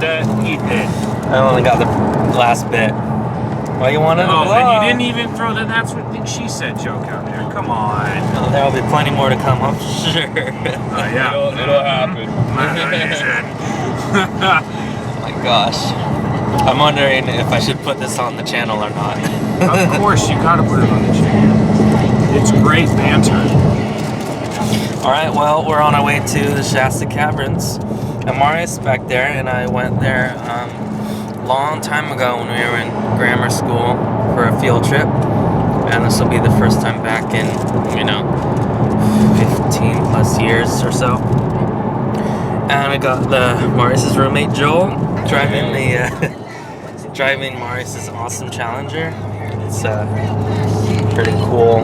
that he did. I only got the last bit. Well, you wanted to Oh, vlog. and you didn't even throw the "that's what she said" joke out there. Come on. Oh, there'll be plenty more to come, I'm sure. Yeah. It'll happen. Oh my gosh. I'm wondering if I should put this on the channel or not. Of course, you gotta put it on the channel. It's great banter. Alright, well, we're on our way to the Shasta Caverns. And Marius back there, and I went there a long time ago when we were in grammar school for a field trip. And this will be the first time back in, 15 plus years or so. And I got Marius's roommate Joel driving driving Marius's awesome Challenger. It's pretty cool.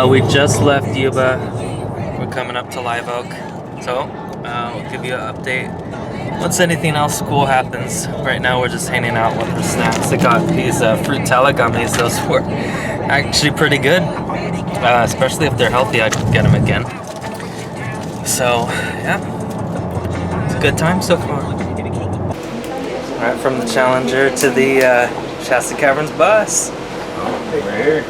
We just left Yuba. We're coming up to Live Oak, so we'll give you an update once anything else cool happens. Right now we're just hanging out with the snacks. I got these Fruitella gummies. Those were actually pretty good, especially if they're healthy. I'd get them again. So yeah, it's a good time so far. Alright, from the Challenger to the Shasta Caverns bus. We're here.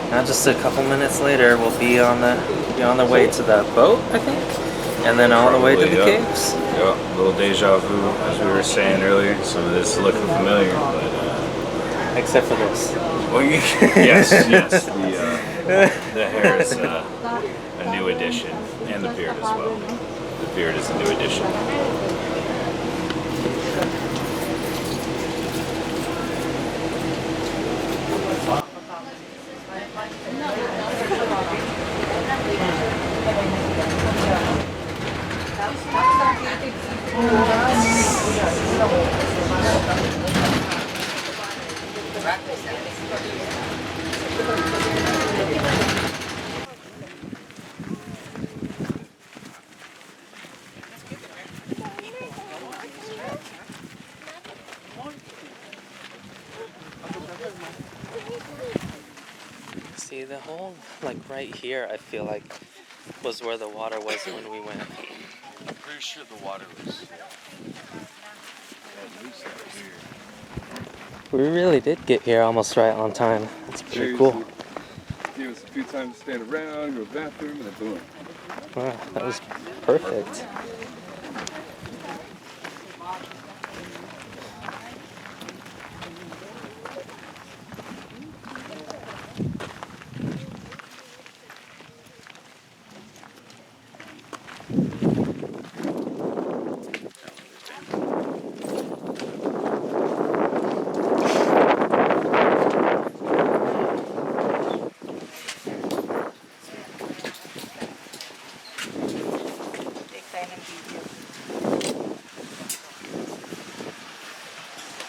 Now just a couple minutes later, we'll be on the way to the boat, I think, and then all the way to the caves. Yeah, a little deja vu, as we were saying earlier. Some of this is looking familiar, but except for this. well, yes. The hair is a new addition, and the beard as well. The beard is a new addition. See, the whole, right here, I feel like, was where the water was when we went. I'm pretty sure the water was at least up here. We really did get here almost right on time. That's pretty cool. Give us a few times to stand around, go to the bathroom, and then boom. Wow, that was perfect.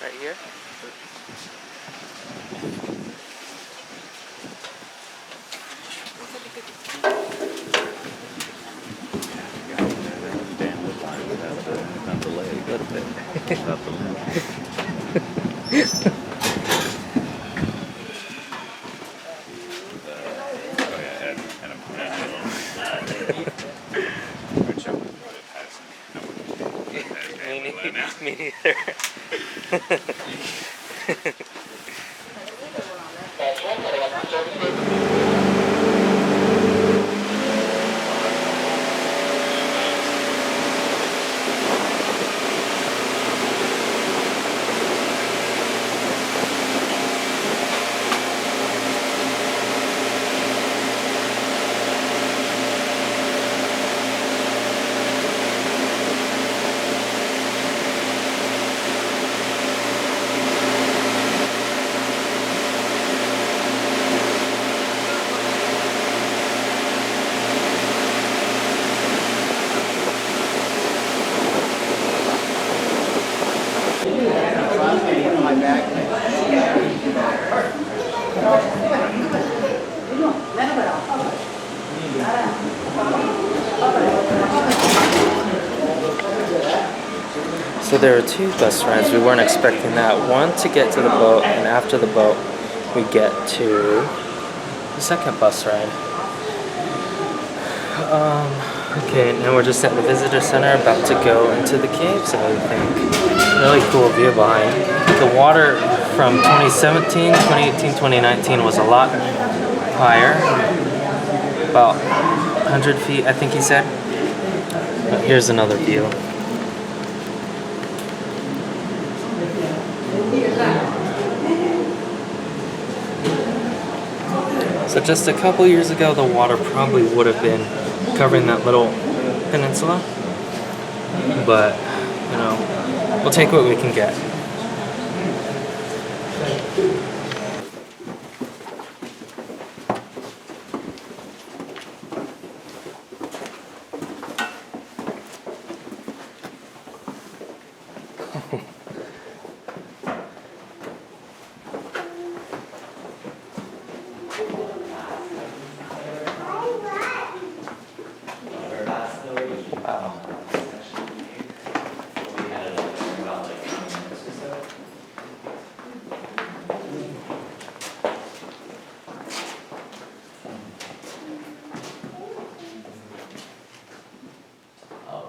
Right here? Not the leg, A little bit. not the leg. Me neither. So there were two bus rides. We weren't expecting that. One to get to the boat, and after the boat, we get to the second bus ride. Okay, now we're just at the visitor center, about to go into the caves, I think. Really cool view behind. The water from 2017, 2018, 2019 was a lot higher. About 100 feet, I think he said. But here's another view. So just a couple years ago, the water probably would have been covering that little peninsula. But, you know, we'll take what we can get.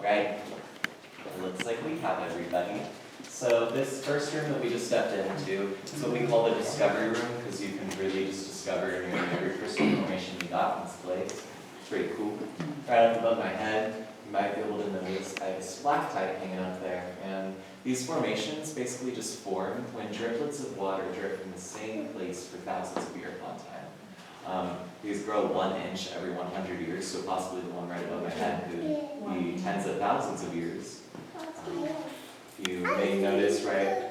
Alright, it looks like we have everybody. So this first room that we just stepped into is what we call the discovery room, because you can really just discover nearly every crystal formation you got in this place. It's pretty cool. Right up above my head, you might be able to notice I have a stalactite hanging up there. And these formations basically just form when driplets of water drip from the same place for thousands of years upon time. These grow 1 inch every 100 years, so possibly the one right above my head could be tens of thousands of years. You may notice right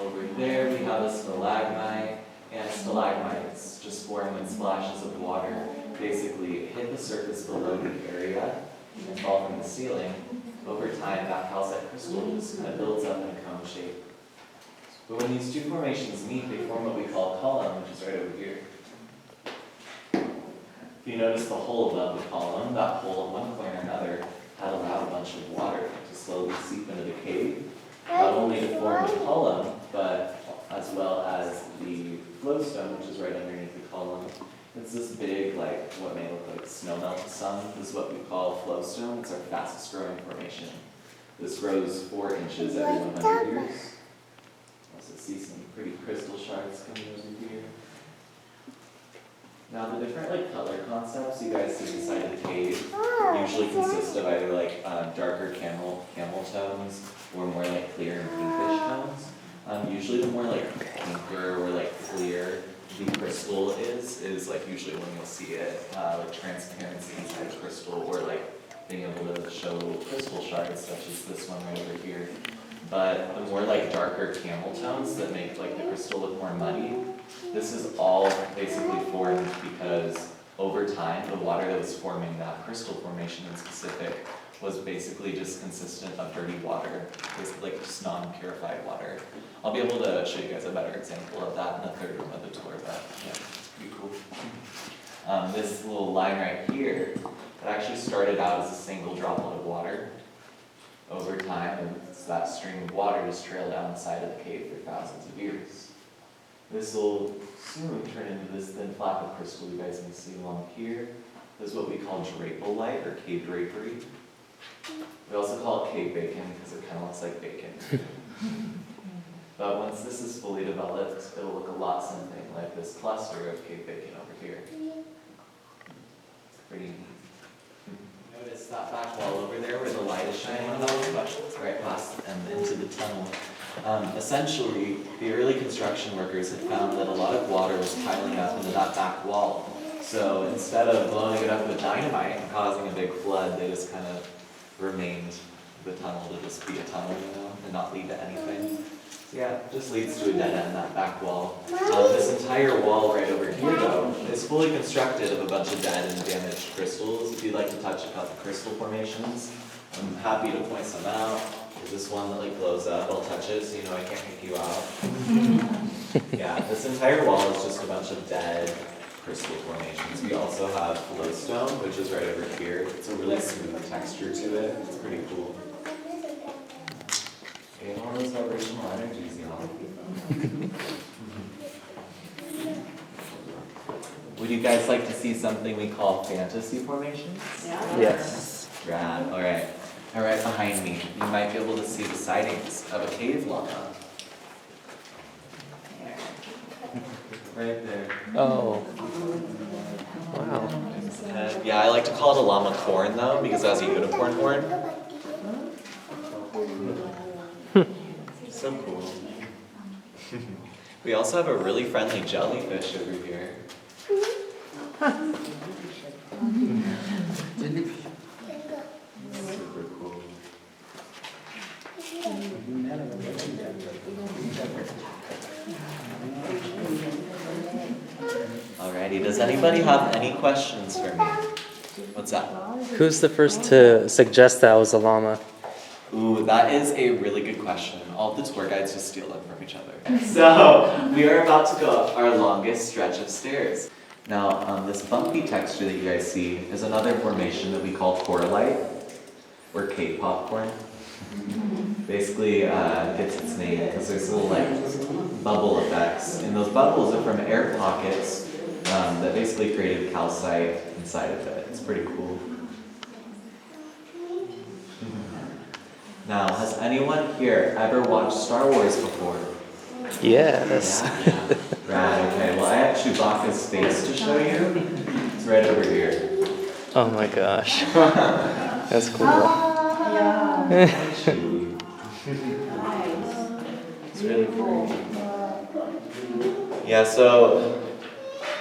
over there we have a stalagmite and stalagmites just form when splashes of water basically hit the surface below the area and fall from the ceiling. Over time, that calcite crystal just kind of builds up in a cone shape. But when these two formations meet, they form what we call a column, which is right over here. If you notice the hole above the column, that hole at one point or another had allowed a bunch of water to slowly seep into the cave, not only to form the column, but as well as the flowstone, which is right underneath the column. It's this big, like, what may look like snow melt to some. This is what we call flowstone. It's our fastest growing formation. This grows 4 inches every 100 years. Also see some pretty crystal shards coming over here. Now the different color concepts you guys see inside of the cave usually consist of either darker camel tones or more clear and pinkish tones. Usually the more pinker or clear the crystal is usually when you'll see it, transparency inside a crystal or being able to show little crystal shards such as this one right over here. But the more darker camel tones that make the crystal look more muddy, this is all basically formed because over time the water that was forming that crystal formation in specific was basically just consistent of dirty water, basically just non-purified water. I'll be able to show you guys a better example of that in the third room of the tour, but yeah, it's pretty cool. This little line right here, it actually started out as a single droplet of water. Over time, and that stream of water just trailed down the side of the cave for thousands of years. This will soon turn into this thin flap of crystal you guys can see along here. This is what we call drapal light, or cave drapery. We also call it cave bacon because it kind of looks like bacon. But once this is fully developed, it'll look a lot something like this cluster of cave bacon over here. It's pretty neat. Notice that back wall over there where the light is shining on right past and into the tunnel. Essentially, the early construction workers had found that a lot of water was piling up into that back wall. So instead of blowing it up with dynamite and causing a big flood, they just kind of remained the tunnel to just be a tunnel, and not lead to anything. So yeah, it just leads to a dead end, that back wall. This entire wall right over here, though, is fully constructed of a bunch of dead and damaged crystals. If you'd like to touch a couple crystal formations, I'm happy to point some out. There's this one that glows up. I'll touch it so you know I can't kick you out. Yeah, this entire wall is just a bunch of dead crystal formations. We also have flowstone, which is right over here. It's a really smooth texture to it. It's pretty cool. Okay, all those vibrational energies, y'all. Would you guys like to see something we call fantasy formations? Yes. Rad. Alright. Alright, behind me, you might be able to see the sightings of a cave llama. Right there. Oh. Wow. Yeah, I like to call it a llama corn though, because it has a unicorn horn. So cool. We also have a really friendly jellyfish over here. Super cool. Alrighty, does anybody have any questions for me? What's that? Who's the first to suggest that was a llama? Ooh, that is a really good question. All the tour guides just steal them from each other. So, we are about to go up our longest stretch of stairs. Now, this bumpy texture that you guys see is another formation that we call coralite, or cave popcorn. Basically, gets its name because there's little like bubble effects, and those bubbles are from air pockets that basically created calcite inside of it. It's pretty cool. Now, has anyone here ever watched Star Wars before? Yes. Yeah. Right, okay. Well, I have Chewbacca's face to show you. It's right over here. Oh my gosh. That's cool. It's really cool. Yeah, so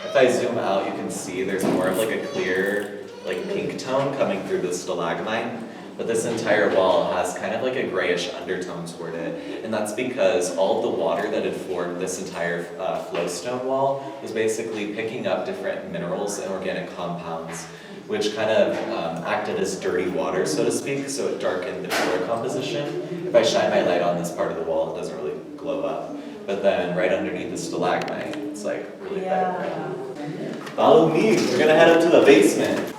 if I zoom out, you can see there's more of like a clear, like pink tone coming through the stalagmite. But this entire wall has kind of like a grayish undertone toward it. And that's because all of the water that had formed this entire flowstone wall was basically picking up different minerals and organic compounds, which kind of acted as dirty water, so to speak, so it darkened the color composition. If I shine my light on this part of the wall, it doesn't really glow up. But then right underneath the stalagmite, it's like really vibrant. Follow me, we're gonna head up to the basement.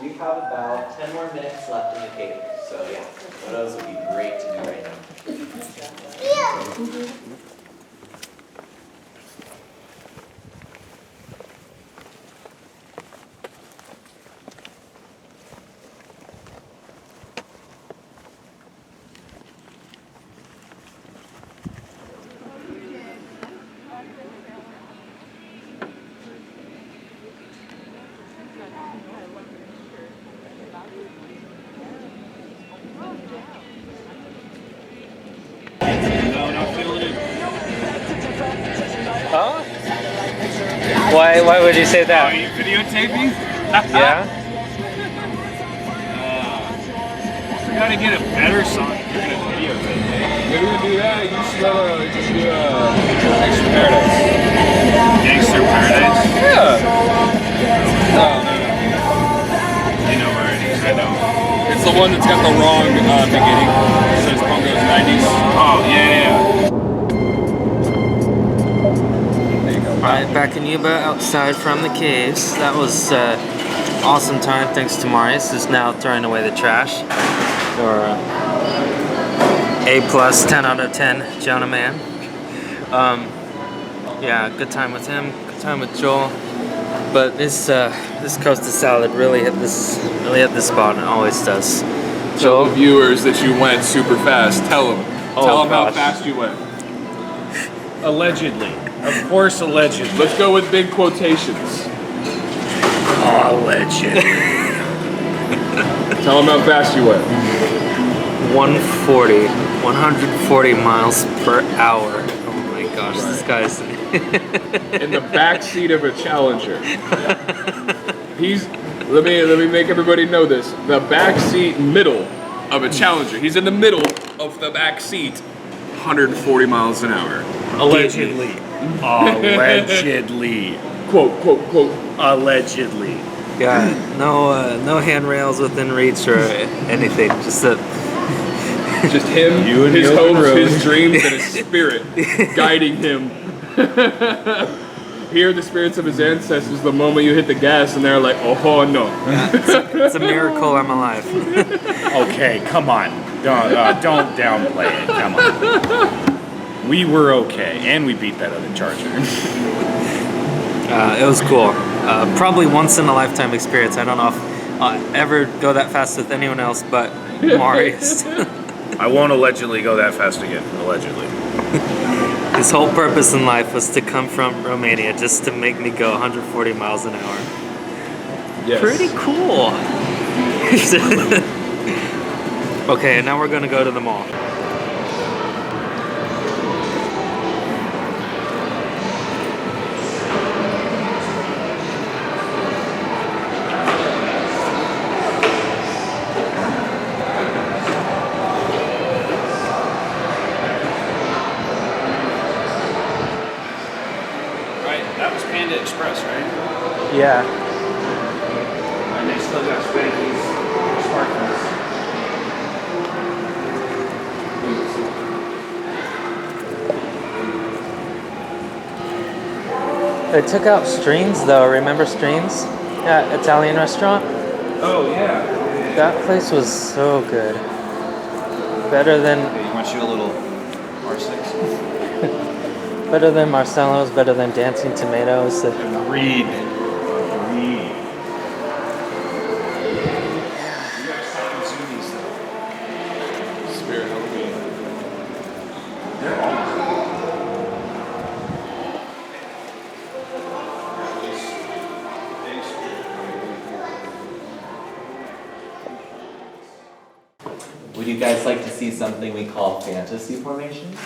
We have about 10 more minutes left in the cave, so yeah, photos would be great to do right now. Huh? Why would you say Are that? you videotaping? Yeah? We gotta get a better song if you're gonna videotape. Maybe we do that. You should do Gangster Paradise. Gangster Paradise? Yeah. No. You know where it is, I know. It's the one that's got the wrong beginning. It says Pongo's 90s. Oh, yeah. Alright, back in Yuba outside from the caves. That was awesome time thanks to Marius, who's now throwing away the trash. Or A+, 10 out of 10, Jonah man. Yeah, good time with him, good time with Joel. But this coastal salad really hit this spot, and it always does. Tell the viewers that you went super fast. Tell them. Tell them how gosh. fast you went. Allegedly. Of course, allegedly. Let's go with big quotations. Allegedly. Tell them how fast you went. 140 miles per hour. Oh my gosh, this guy's... In the back seat of a Challenger. Let me make everybody know this. The back seat middle of a Challenger. He's in the middle of the back seat. 140 miles an hour. Allegedly. Allegedly. Quote. Allegedly. Yeah, no handrails within reach or anything. Just him, You and his the open hopes, road. his dreams, and his spirit guiding him Hear the spirits of his ancestors the moment you hit the gas, and they're like, oh no. It's a miracle I'm alive. Okay, come on. Don't downplay it. Come on. We were okay, and we beat that other Charger. It was cool. Probably once in a lifetime experience. I don't know if I'll ever go that fast with anyone else but Marius. I won't allegedly go that fast again. Allegedly. His whole purpose in life was to come from Romania just to make me go 140 miles an hour. Yes. Pretty cool. Okay, now we're gonna go to the mall. That was Panda Express, right? Yeah. And they still got Spanky's smartphones. They took out Streams though. Remember Streams? That Italian restaurant? Oh, yeah. That place was so good. Better than Okay, you want you a little R6? better than Marcello's, better than Dancing Tomatoes. Agreed. Agreed. Spirit Halloween. They're almost. Would you guys like to see something we call fantasy formations?